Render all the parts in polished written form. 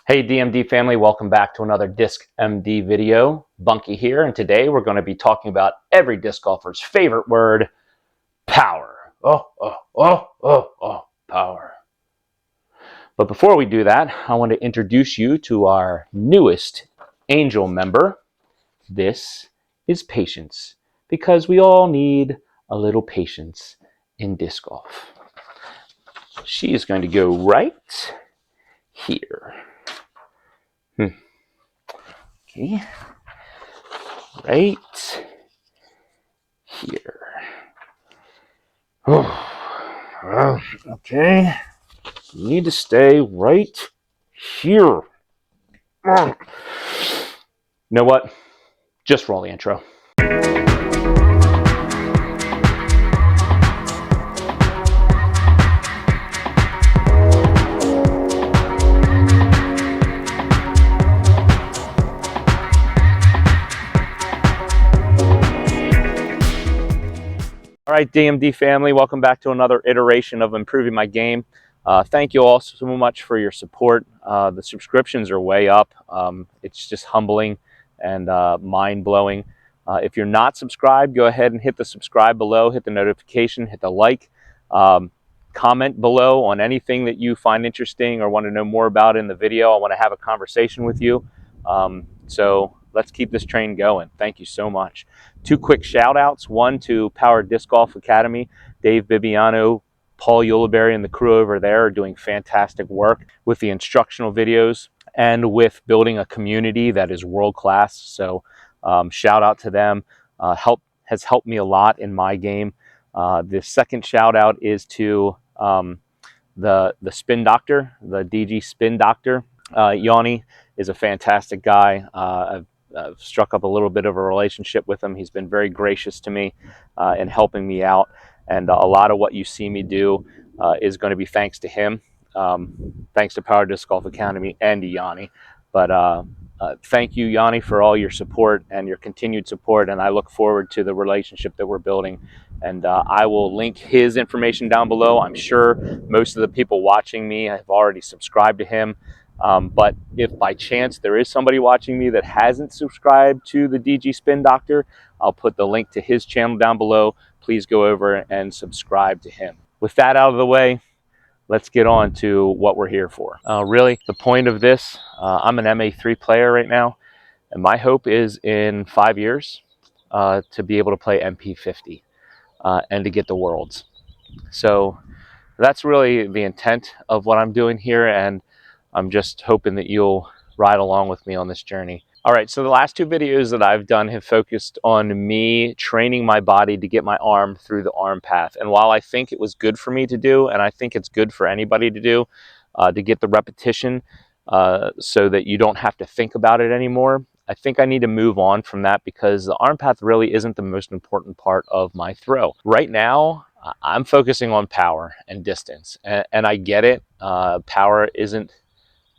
Hey DMD family, welcome back to another Disc MD video. Bunky here, and today we're going to be talking about every disc golfer's favorite word, power. Power. But before we do that, I want to introduce you to our newest Angel member. This is patience, because we all need a little patience in disc golf. She is going to go right here. Okay. Right here. Okay. You need to stay right here. You know what? Just roll the intro. All right, DMD family, welcome back to another iteration of improving my game. Thank you all so much for your support. The subscriptions are way up. It's just humbling and mind-blowing. If you're not subscribed, go ahead and hit the subscribe below, hit the notification, hit the like. Comment below on anything that you find interesting or want to know more about in the video. I want to have a conversation with you. So let's keep this train going. Thank you so much. Two quick shout outs. One to Power Disc Golf Academy. Dave Bibiano, Paul Uliberry, and the crew over there are doing fantastic work with the instructional videos and with building a community that is world class. So shout out to them. Has helped me a lot in my game. The second shout out is to the spin doctor, the DG spin doctor. Yanni is a fantastic guy. I've struck up a little bit of a relationship with him. He's been very gracious to me in helping me out. And a lot of what you see me do is going to be thanks to him, thanks to Power Disc Golf Academy and to Yanni. But thank you, Yanni, for all your support and your continued support. And I look forward to the relationship that we're building. And I will link his information down below. I'm sure most of the people watching me have already subscribed to him. But if by chance there is somebody watching me that hasn't subscribed to the DG Spin Doctor, I'll put the link to his channel down below. Please go over and subscribe to him. With that out of the way, let's get on to what we're here for. Really, the point of this, I'm an MA3 player right now, and my hope is in 5 years to be able to play MP50 and to get the Worlds. So that's really the intent of what I'm doing here, and I'm just hoping that you'll ride along with me on this journey. All right, so the last two videos that I've done have focused on me training my body to get my arm through the arm path. And while I think it was good for me to do, and I think it's good for anybody to do, to get the repetition so that you don't have to think about it anymore, I think I need to move on from that because the arm path really isn't the most important part of my throw. Right now, I'm focusing on power and distance, and I get it. Power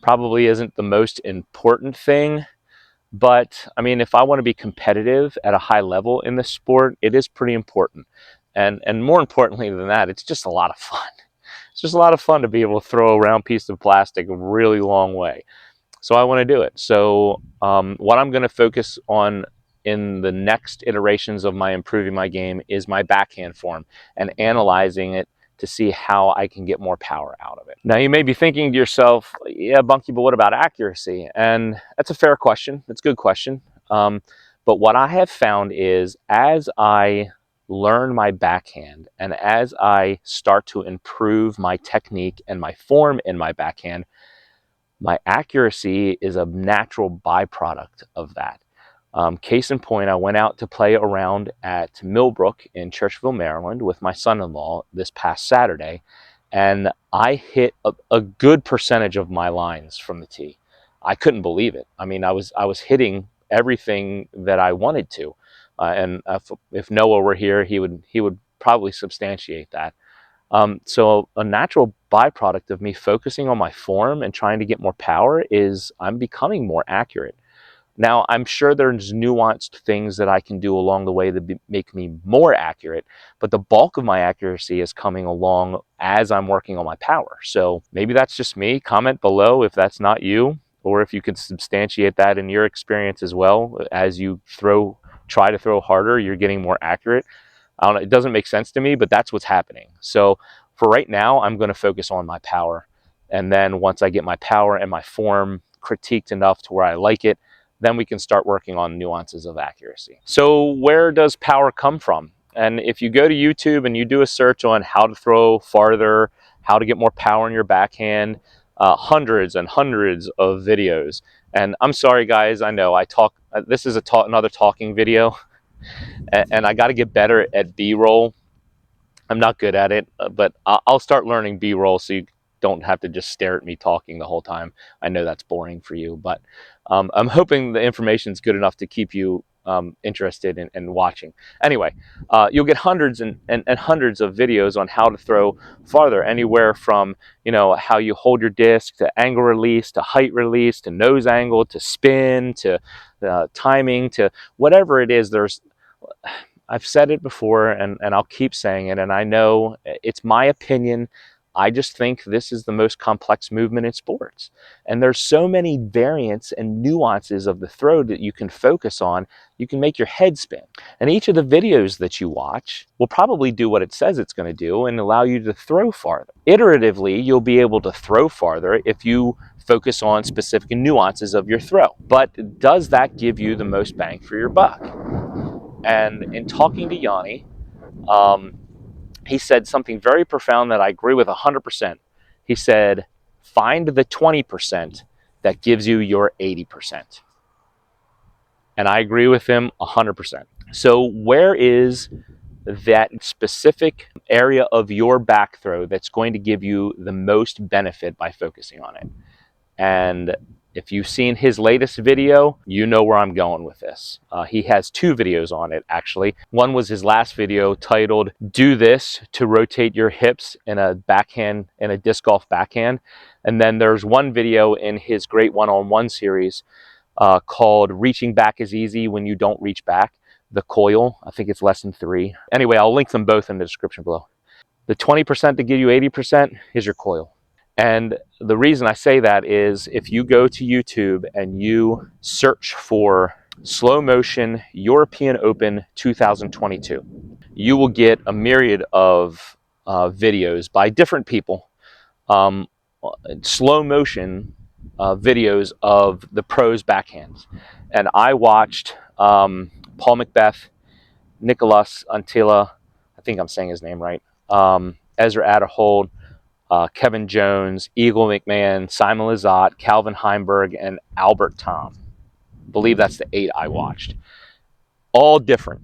probably isn't the most important thing. But I mean, if I want to be competitive at a high level in this sport, it is pretty important. And more importantly than that, it's just a lot of fun. It's just a lot of fun to be able to throw a round piece of plastic a really long way. So I want to do it. So what I'm going to focus on in the next iterations of my improving my game is my backhand form and analyzing it to see how I can get more power out of it. Now you may be thinking to yourself, yeah, Bunky, but what about accuracy? And that's a fair question. That's a good question. But what I have found is as I learn my backhand and as I start to improve my technique and my form in my backhand, my accuracy is a natural byproduct of that. Case in point, I went out to play around at Millbrook in Churchville, Maryland with my son-in-law this past Saturday, and I hit a good percentage of my lines from the tee. I couldn't believe it. I mean, I was hitting everything that I wanted to, and if Noah were here, he would probably substantiate that. So a natural byproduct of me focusing on my form and trying to get more power is I'm becoming more accurate. Now, I'm sure there's nuanced things that I can do along the way that make me more accurate, but the bulk of my accuracy is coming along as I'm working on my power. So maybe that's just me. Comment below if that's not you, or if you can substantiate that in your experience as well. As you try to throw harder, you're getting more accurate. I don't know, it doesn't make sense to me, but that's what's happening. So for right now, I'm going to focus on my power. And then once I get my power and my form critiqued enough to where I like it, then we can start working on nuances of accuracy. So where does power come from? And if you go to YouTube and you do a search on how to throw farther, how to get more power in your backhand, hundreds and hundreds of videos. And I'm sorry, guys, I know I talk, this is another talking video, and I got to get better at B-roll. I'm not good at it, but I'll start learning B-roll so you don't have to just stare at me talking the whole time. I know that's boring for you, but I'm hoping the information is good enough to keep you interested in watching. Anyway, you'll get hundreds and hundreds of videos on how to throw farther, anywhere from, you know, how you hold your disc, to angle release, to height release, to nose angle, to spin, to timing, to whatever it is. I've said it before, and I'll keep saying it, and I know it's my opinion. I just think this is the most complex movement in sports. And there's so many variants and nuances of the throw that you can focus on, you can make your head spin. And each of the videos that you watch will probably do what it says it's going to do and allow you to throw farther. Iteratively, you'll be able to throw farther if you focus on specific nuances of your throw. But does that give you the most bang for your buck? And in talking to Yanni, he said something very profound that I agree with 100%. He said, find the 20% that gives you your 80%. And I agree with him 100%. So where is that specific area of your back throw that's going to give you the most benefit by focusing on it? And if you've seen his latest video, you know where I'm going with this. He has two videos on it, actually. One was his last video titled, "Do This to Rotate Your Hips in a Backhand, in a Disc Golf Backhand." And then there's one video in his great one-on-one series called "Reaching Back is Easy When You Don't Reach Back." The Coil, I think it's lesson 3. Anyway, I'll link them both in the description below. The 20% to give you 80% is your coil. And the reason I say that is if you go to YouTube and you search for slow motion European Open 2022, you will get a myriad of videos by different people, slow motion videos of the pros' backhands. And I watched Paul Macbeth, Nicholas Antilla, I think I'm saying his name right, Ezra Adderhold, Kevin Jones, Eagle McMahon, Simon Lizotte, Calvin Heimberg, and Albert Tom. I believe that's the 8 I watched. All different.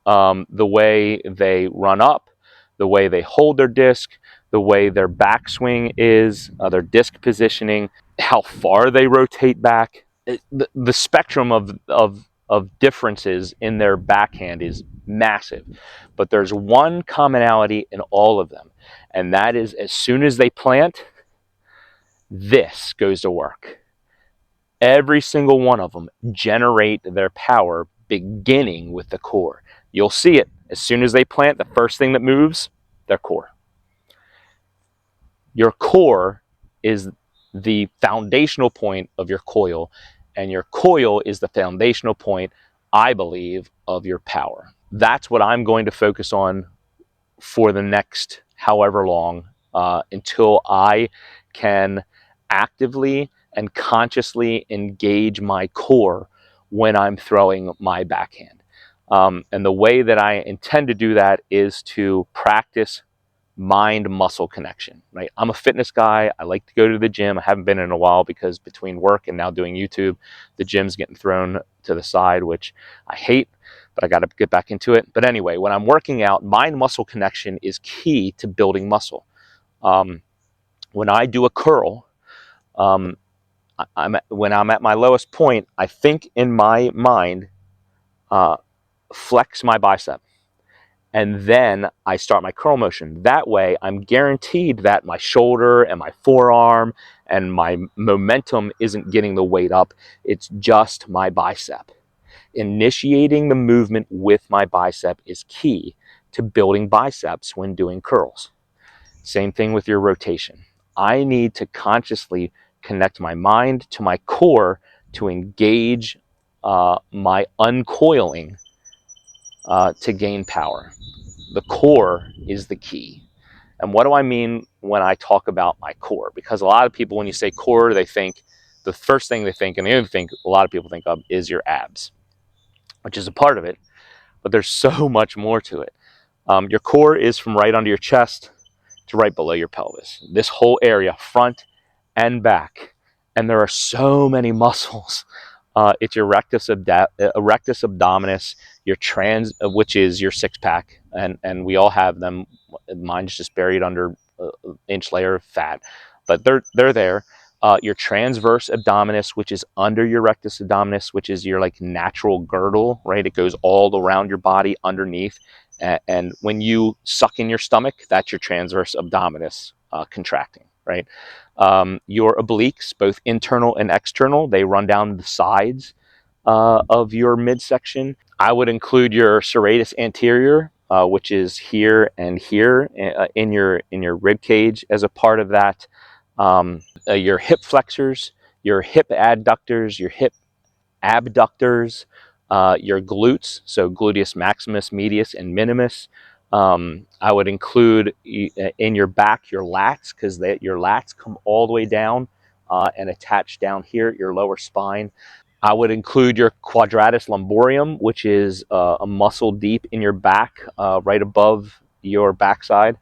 The way they run up, the way they hold their disc, the way their backswing is, their disc positioning, how far they rotate back. The spectrum of differences in their backhand is massive. But there's one commonality in all of them, and that is as soon as they plant, this goes to work. Every single one of them generate their power beginning with the core. You'll see it. As soon as they plant, the first thing that moves, their core. Your core is the foundational point of your coil, and your coil is the foundational point, I believe, of your power. That's what I'm going to focus on for the next however long until I can actively and consciously engage my core when I'm throwing my backhand. And the way that I intend to do that is to practice mind-muscle connection, right? I'm a fitness guy. I like to go to the gym. I haven't been in a while because between work and now doing YouTube, the gym's getting thrown to the side, which I hate, but I got to get back into it. But anyway, when I'm working out, mind-muscle connection is key to building muscle. When I do a curl, when I'm at my lowest point, I think in my mind, flex my bicep. And then I start my curl motion. That way, I'm guaranteed that my shoulder and my forearm and my momentum isn't getting the weight up. It's just my bicep. Initiating the movement with my bicep is key to building biceps when doing curls. Same thing with your rotation. I need to consciously connect my mind to my core to engage my uncoiling to gain power. The core is the key. And what do I mean when I talk about my core? Because a lot of people, when you say core, they think the first thing they think, and the other thing a lot of people think of, is your abs, which is a part of it, but there's so much more to it. Your core is from right under your chest to right below your pelvis. This whole area, front and back. And there are so many muscles. It's your rectus abdominis, your which is your six pack, and we all have them. Mine's just buried under an inch layer of fat, but they're there. Your transverse abdominis, which is under your rectus abdominis, which is your like natural girdle, right? It goes all around your body underneath. And when you suck in your stomach, that's your transverse abdominis contracting, right? Your obliques, both internal and external, they run down the sides of your midsection. I would include your serratus anterior, which is here and here in your rib cage as a part of that. Your hip flexors, your hip adductors, your hip abductors, your glutes, so gluteus maximus, medius, and minimus. I would include in your back your lats, because your lats come all the way down and attach down here at your lower spine. I would include your quadratus lumborum, which is a muscle deep in your back, right above your backside,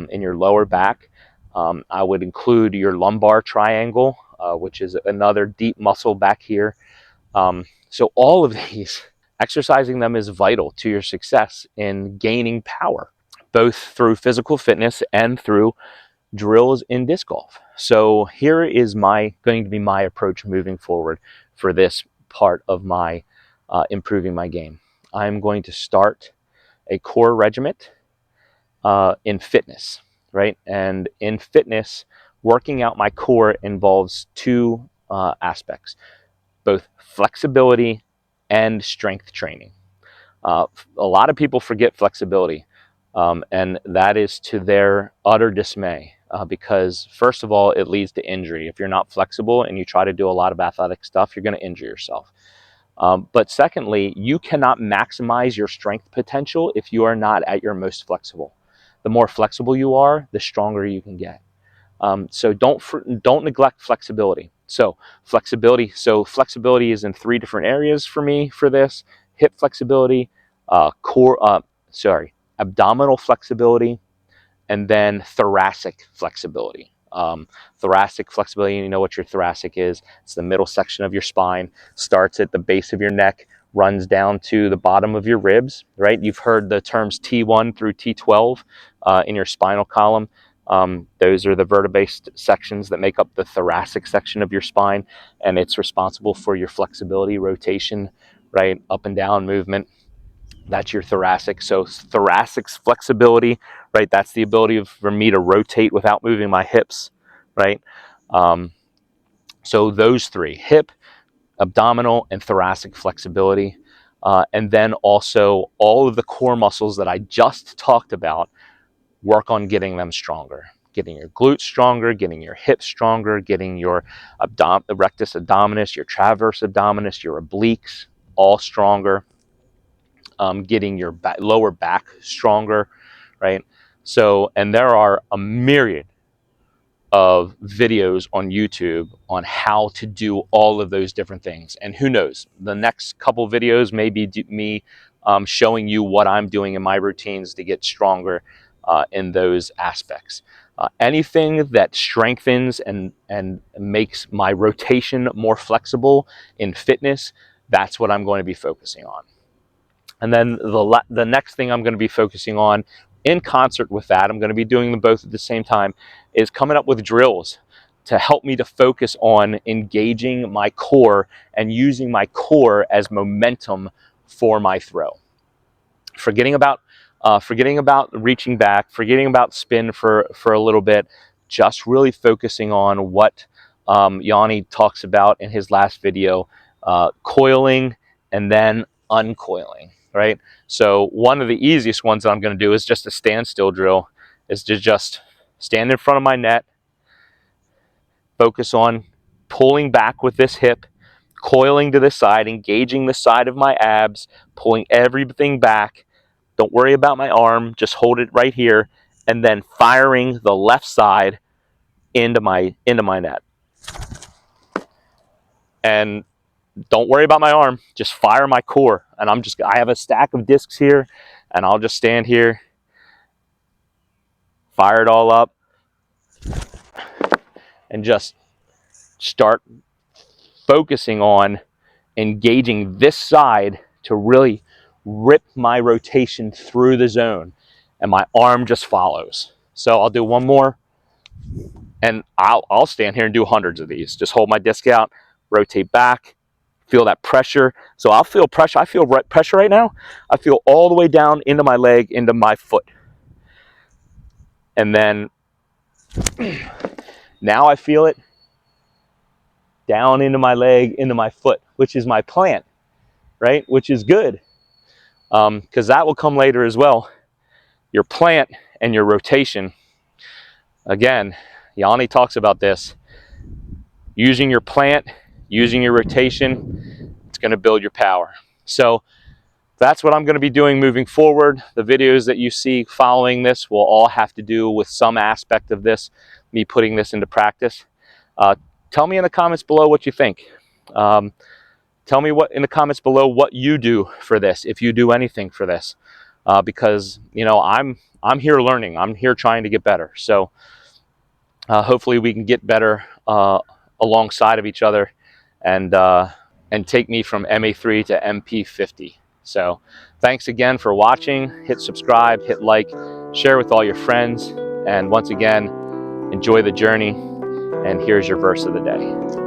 in your lower back. I would include your lumbar triangle, which is another deep muscle back here. So all of these, exercising them is vital to your success in gaining power, both through physical fitness and through drills in disc golf. So here is going to be my approach moving forward for this part of my improving my game. I'm going to start a core regiment in fitness, right? And in fitness, working out my core involves two aspects, both flexibility and strength training. A lot of people forget flexibility, and that is to their utter dismay, because first of all, it leads to injury. If you're not flexible and you try to do a lot of athletic stuff, you're going to injure yourself. But secondly, you cannot maximize your strength potential if you are not at your most flexible. The more flexible you are, the stronger you can get. So don't neglect flexibility. So flexibility is in three different areas for me for this: hip flexibility, abdominal flexibility, and then thoracic flexibility. Thoracic flexibility, you know what your thoracic is. It's the middle section of your spine, starts at the base of your neck, runs down to the bottom of your ribs, right? You've heard the terms T1 through T12 in your spinal column. Those are the vertebrae sections that make up the thoracic section of your spine, and it's responsible for your flexibility, rotation, right? Up and down movement. That's your thoracic. So thoracic's flexibility, right? That's the ability for me to rotate without moving my hips, right? So those three: hip, abdominal, and thoracic flexibility. And then also all of the core muscles that I just talked about, work on getting them stronger. Getting your glutes stronger, getting your hips stronger, getting your rectus abdominis, your transverse abdominis, your obliques all stronger. Getting your lower back stronger, right? So, and there are a myriad of videos on YouTube on how to do all of those different things. And who knows, the next couple videos may be me showing you what I'm doing in my routines to get stronger in those aspects. Anything that strengthens and makes my rotation more flexible in fitness, that's what I'm going to be focusing on. And then the next thing I'm going to be focusing on in concert with that, I'm going to be doing them both at the same time, is coming up with drills to help me to focus on engaging my core and using my core as momentum for my throw. Forgetting about reaching back, forgetting about spin for a little bit, just really focusing on what Yanni talks about in his last video, coiling and then uncoiling, right? So one of the easiest ones that I'm going to do is just a standstill drill, is to just stand in front of my net, Focus on pulling back with this hip, coiling to the side, engaging the side of my abs, pulling everything back. Don't worry about my arm, just hold it right here, and then firing the left side into my net. And don't worry about my arm, just fire my core. And I have a stack of discs here, and I'll just stand here, fire it all up, and just start focusing on engaging this side to really rip my rotation through the zone, and my arm just follows. So I'll do one more, and I'll stand here and do hundreds of these. Just hold my disc out, rotate back, feel that pressure. So I'll feel pressure. I feel pressure right now. I feel all the way down into my leg, into my foot. And then now I feel it down into my leg, into my foot, which is my plant, right? Which is good, because that will come later as well. Your plant and your rotation. Again, Yanni talks about this. Using your plant, using your rotation, it's going to build your power. So that's what I'm going to be doing moving forward. The videos that you see following this will all have to do with some aspect of this, me putting this into practice. Tell me in the comments below what you think. Tell me in the comments below what you do for this, if you do anything for this, because I'm here learning. I'm here trying to get better. So hopefully we can get better alongside of each other, and take me from MA3 to MP50. So thanks again for watching. Hit subscribe, hit like, share with all your friends, and once again, enjoy the journey. And here's your verse of the day.